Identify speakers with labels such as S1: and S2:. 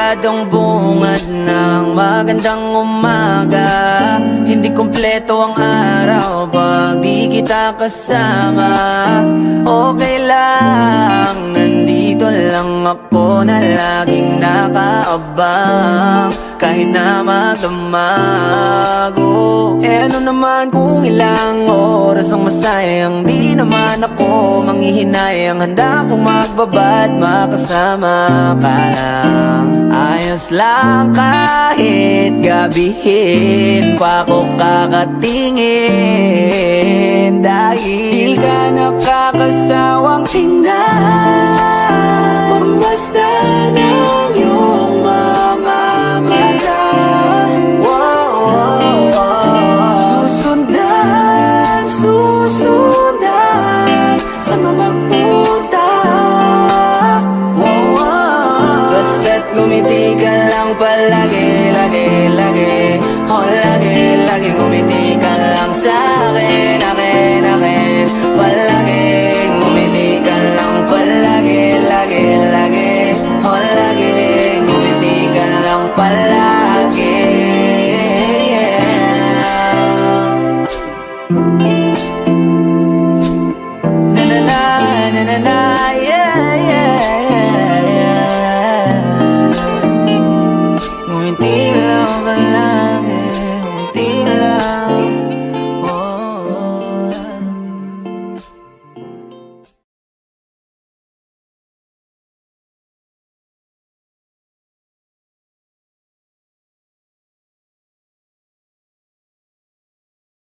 S1: Siguradong bungad ng magandang umaga. Hindi kumpleto ang araw pag di kita kasama. Okay lang, nandito lang ako na laging nakaabang. Kahit na magdamago, ano naman kung ilang oras ang masayang. Di naman ako manghihinayang, handa kong magbaba at makasama ka lang. Ayos lang kahit gabihin pa ako kakatingin. Dahil di ka nakakasawa